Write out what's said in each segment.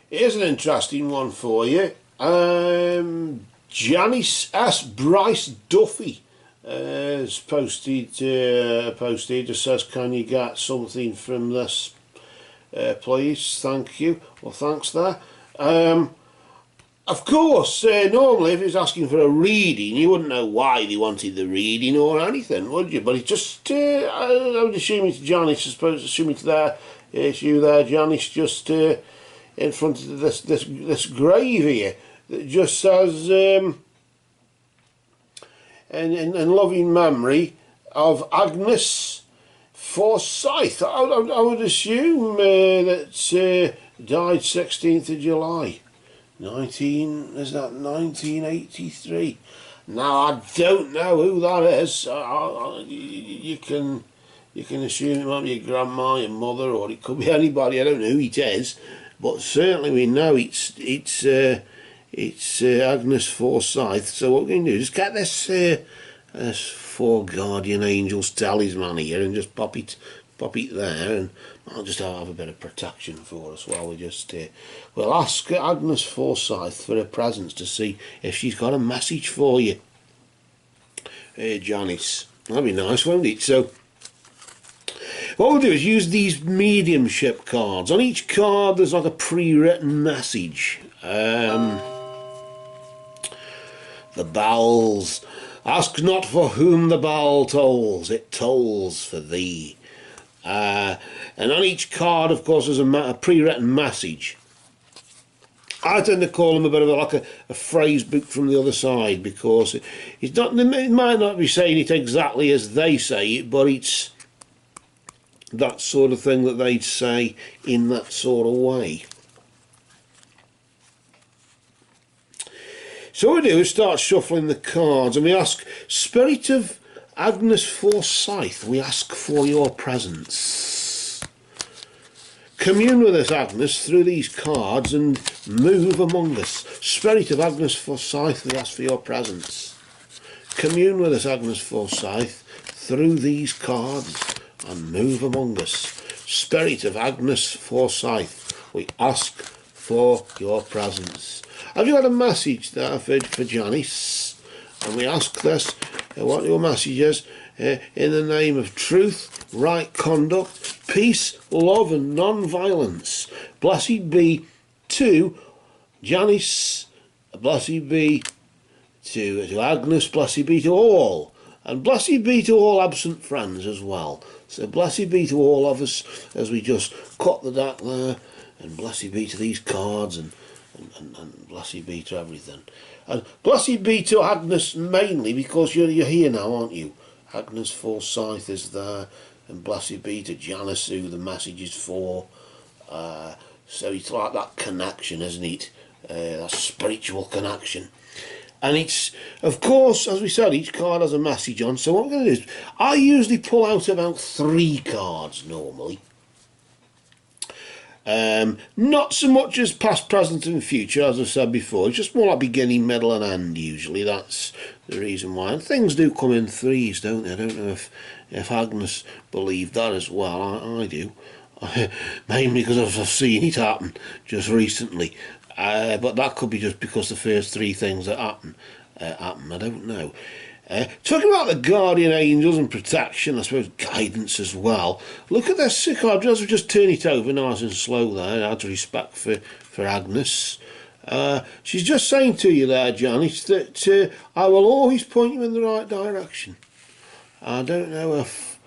Here's an interesting one for you. Janice S. Bryce-Duffy has posted, just says, can you get something from this, please? Thank you. Well, thanks there. Of course, normally if he was asking for a reading, you wouldn't know why they wanted the reading or anything, would you? But it's just, I would assume it's Janice, I suppose, assuming it's there, it's you there, Janice, just in front of this grave here that just says, in loving memory of Agnes Forsyth. I would assume that died 16th of July. 1983. Now I don't know who that is. You can assume it might be your grandma, your mother, or it could be anybody. I don't know who it is, but certainly we know it's Agnes Forsyth. So what we're going to do is get this four guardian angels talisman here and just pop it there, and I'll just have a bit of protection for us while we just we'll ask Agnes Forsyth for her presence to see if she's got a message for you, Janice. That'd be nice, won't it? So what we'll do is use these mediumship cards. On each card there's like a pre-written message. The bells. Ask not for whom the bell tolls, it tolls for thee. And on each card, of course, there's a pre-written message. I tend to call them a bit of like a phrase book from the other side, because it might not be saying it exactly as they say it, but it's that sort of thing that they'd say in that sort of way. So what we do is start shuffling the cards, and we ask, Spirit of Agnes Forsyth, we ask for your presence. Commune with us, Agnes, through these cards and move among us. Spirit of Agnes Forsyth, we ask for your presence. Commune with us, Agnes Forsyth, through these cards and move among us. Spirit of Agnes Forsyth, we ask for your presence. Have you got a message there for Janice? And we ask this, what your message is, in the name of truth, right conduct, peace, love and non-violence. Blessed be to Janice, blessed be to Agnes, blessed be to all, and blessed be to all absent friends as well. So blessed be to all of us as we just cut the deck there, and blessed be to these cards, and blessed be to everything. And blessed be to Agnes mainly, because you're here now, aren't you? Agnes Forsyth is there, and blessed be to Janice, who the message is for. So it's like that connection, isn't it? That spiritual connection. And it's, of course, as we said, each card has a message on. So what I'm going to do is, I usually pull out about 3 cards normally. Not so much as past, present and future, as I said before. It's just more like beginning, middle and end usually. That's the reason why. And things do come in 3s, don't they? I don't know if Agnes believed that as well. I do. Mainly because I've seen it happen just recently. But that could be just because the first 3 things that happen. I don't know. Talking about the guardian angels and protection, I suppose guidance as well. Look at this card, just turn it over nice and slow there, out of respect for Agnes. She's just saying to you there, Janice, that I will always point you in the right direction. I don't know if,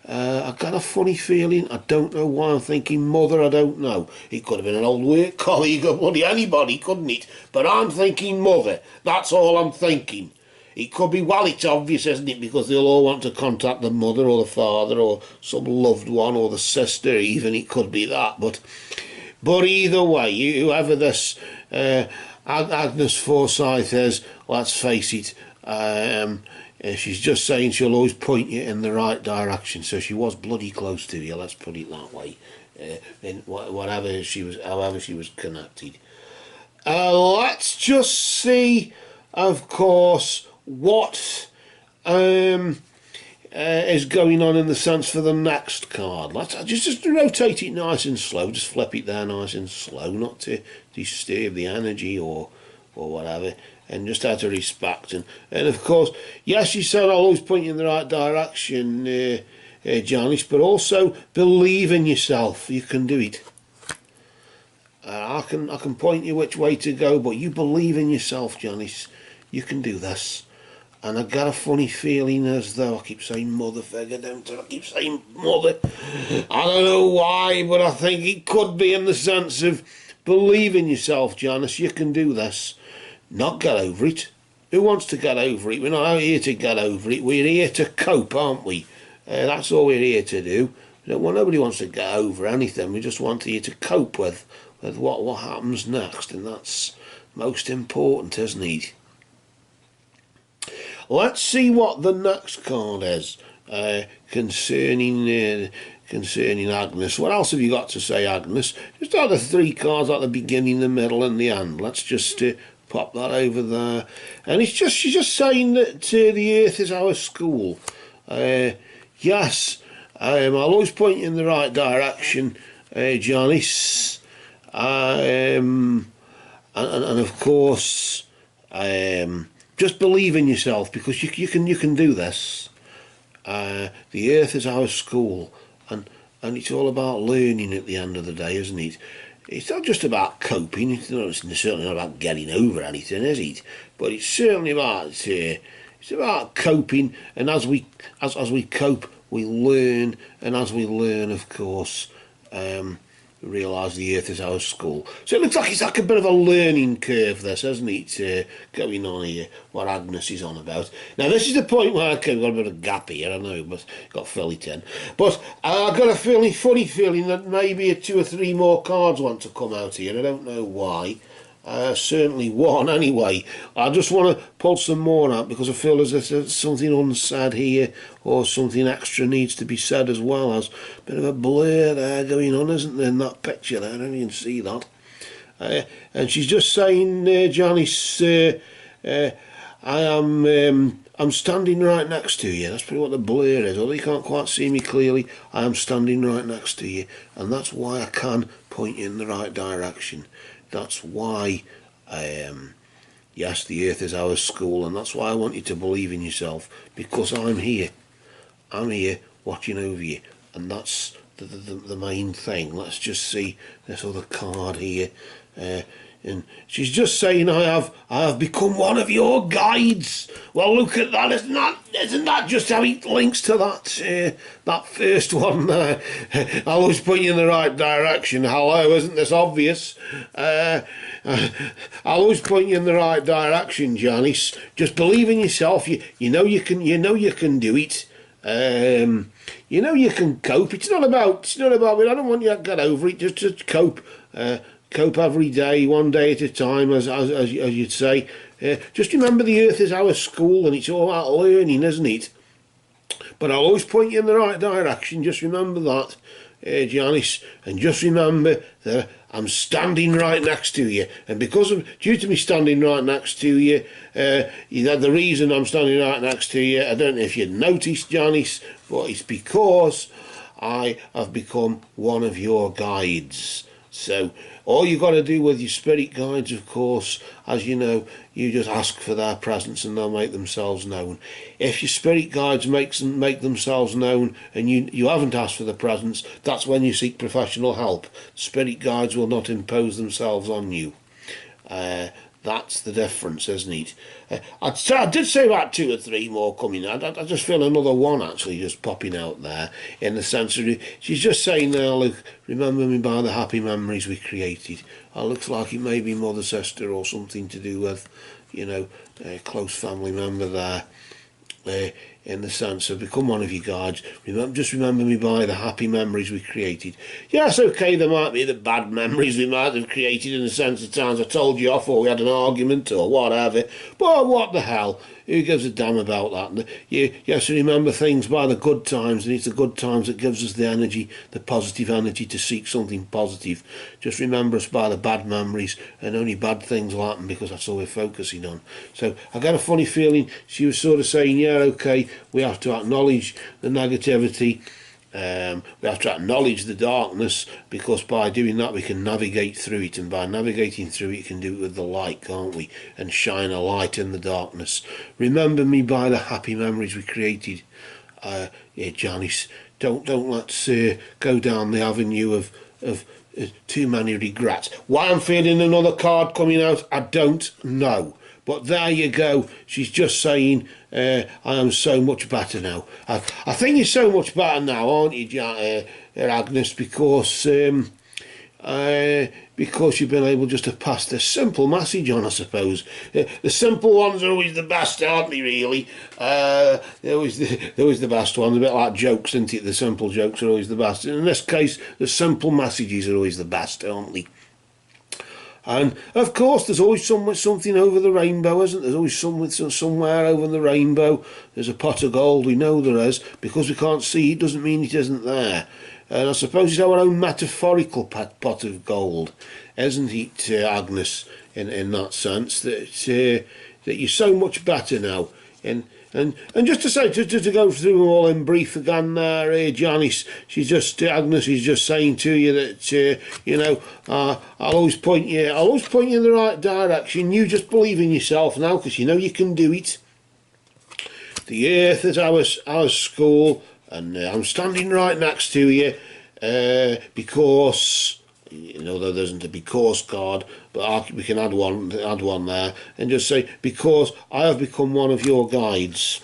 I've got a funny feeling, I don't know why I'm thinking mother, I don't know. It could have been an old work colleague or bloody anybody, couldn't it? But I'm thinking mother, that's all I'm thinking. It could be, well, it's obvious, isn't it, because they'll all want to contact the mother or the father or some loved one or the sister even. It could be that, but either way, whoever this Agnes Forsyth is, let's face it, she's just saying she'll always point you in the right direction. So she was bloody close to you, let's put it that way, in however she was connected. Let's just see, of course, what is going on in the sense for the next card. Let's just rotate it nice and slow. Just flip it there nice and slow, not to disturb the energy or whatever. And just out of respect. And of course, yes, you said I'll always point you in the right direction, Janice, but also believe in yourself. You can do it. I can point you which way to go, but you believe in yourself, Janice. You can do this. And I got a funny feeling as though I keep saying mother figure, don't I? I keep saying mother. I don't know why, but I think it could be in the sense of believe in yourself, Janice. You can do this. Not get over it. Who wants to get over it? We're not out here to get over it. We're here to cope, aren't we? That's all we're here to do. Nobody wants to get over anything. We just want here to cope with what happens next, and that's most important, isn't it? Let's see what the next card is concerning Agnes. What else have you got to say, Agnes? Just have the three cards at the beginning, the middle, and the end. Let's just pop that over there. And she's just saying that the earth is our school. Yes, I'll always point you in the right direction, Janice. And of course, just believe in yourself, because you can do this. The earth is our school, and it's all about learning at the end of the day, isn't it? It's not just about coping. It's certainly not about getting over anything, is it? But it's certainly about it's about coping, and as we cope, we learn, and as we learn, of course, realise the earth is our school. So it looks like it's like a bit of a learning curve, this, isn't it, going on here, what Agnes is on about. Now, this is the point where I've got a bit of a gap here, I know, but got to fill it in. But I've got a funny feeling that maybe 2 or 3 more cards want to come out here. I don't know why. Certainly one, anyway. I just want to pull some more out because I feel as if there's something unsaid here, or something extra needs to be said as well. There's a bit of a blur there going on, isn't there, in that picture there? I don't even see that. And she's just saying, Janice, I'm standing right next to you. That's probably what the blur is. Although you can't quite see me clearly, I am standing right next to you, and that's why I can point you in the right direction. That's why, yes, the earth is our school, and that's why I want you to believe in yourself, because I'm here. I'm here watching over you, and that's the main thing. Let's just see this other card here. And she's just saying, I have become one of your guides. Well, look at that. Isn't that just how it links to that first one there? I'll always point you in the right direction. Hello, isn't this obvious? I'll always point you in the right direction, Janice. Just believe in yourself. You know you can do it. You know you can cope. It's not about I don't want you to get over it. Just cope. Cope every day, one day at a time, as you'd say. Just remember the earth is our school, and it's all about learning, isn't it? But I'll always point you in the right direction. Just remember that, Janice, and just remember that I'm standing right next to you. And due to me standing right next to you, the reason I'm standing right next to you, I don't know if you'd noticed, Janice, but it's because I have become one of your guides. So all you've got to do with your spirit guides, of course, as you know, you just ask for their presence and they'll make themselves known. If your spirit guides make themselves known and you haven't asked for the presence, that's when you seek professional help. Spirit guides will not impose themselves on you. That's the difference, isn't it? I did say about 2 or 3 more coming. I just feel another one actually just popping out there, in the sense of she's just saying now, look, remember me by the happy memories we created. It looks like it may be mother, sister, or something to do with, a close family member there. In the sense of become one of you guides. Just remember me by the happy memories we created. Yes, okay, there might be the bad memories we might have created, in the sense of times I told you off, or we had an argument, or whatever. But what the hell? Who gives a damn about that? You have to remember things by the good times, and it's the good times that gives us the energy, the positive energy to seek something positive. Just remember us by the bad memories, and only bad things will happen, because that's all we're focusing on. So I got a funny feeling she was sort of saying, yeah, okay, we have to acknowledge the negativity. We have to acknowledge the darkness, because by doing that we can navigate through it, and by navigating through it, you can do it with the light, can't we? And shine a light in the darkness. Remember me by the happy memories we created. Yeah, Janice, don't let's go down the avenue of too many regrets. Why I'm feeling another card coming out, I don't know. But there you go. She's just saying, I am so much better now. I think you're so much better now, aren't you, Agnes? Because you've been able just to pass the simple message on, I suppose. The simple ones are always the best, aren't they, really? They're always the best ones. A bit like jokes, isn't it? The simple jokes are always the best. In this case, the simple messages are always the best, aren't they? And of course, there's always something over the rainbow, isn't there? There's always somewhere over the rainbow. There's a pot of gold. We know there is. Because we can't see it doesn't mean it isn't there. And I suppose it's our own metaphorical pot of gold, isn't it, Agnes? In that sense, that you're so much better now. And just to say, just to go through them all in brief again there, Janice, Agnes is just saying to you that, you know, I'll always point you in the right direction. You just believe in yourself now, because you know you can do it. The earth is our school, and I'm standing right next to you, because, you know, there isn't a because card, but we can add one there, and just say, because I have become one of your guides.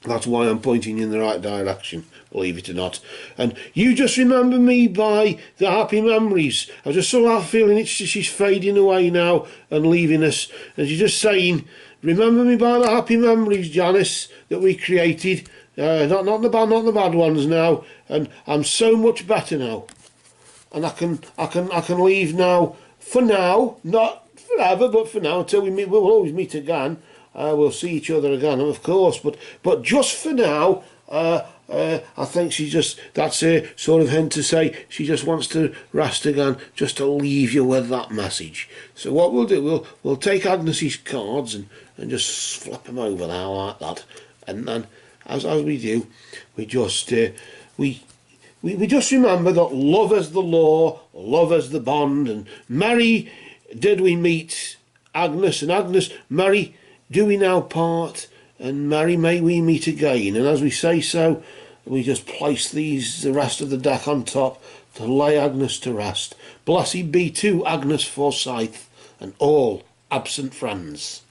That's why I'm pointing you in the right direction, believe it or not. And you just remember me by the happy memories. I just sort of have a feeling she's fading away now and leaving us, and she's just saying, remember me by the happy memories, Janice, that we created. Not the bad ones now, and I'm so much better now. And I can leave now, for now, not forever, but for now, until we meet. We'll always meet again. We'll see each other again, of course. But just for now, I think that's a sort of hint to say she just wants to rest again, just to leave you with that message. So what we'll do, we'll take Agnes's cards and just flip them over there like that, and then as we do, we just We just remember that love is the law, love is the bond, and Mary, did we meet Agnes, and Agnes, Mary, do we now part, and Mary, may we meet again. And as we say so, we just place the rest of the deck on top to lay Agnes to rest. Blessed be to Agnes Forsyth and all absent friends.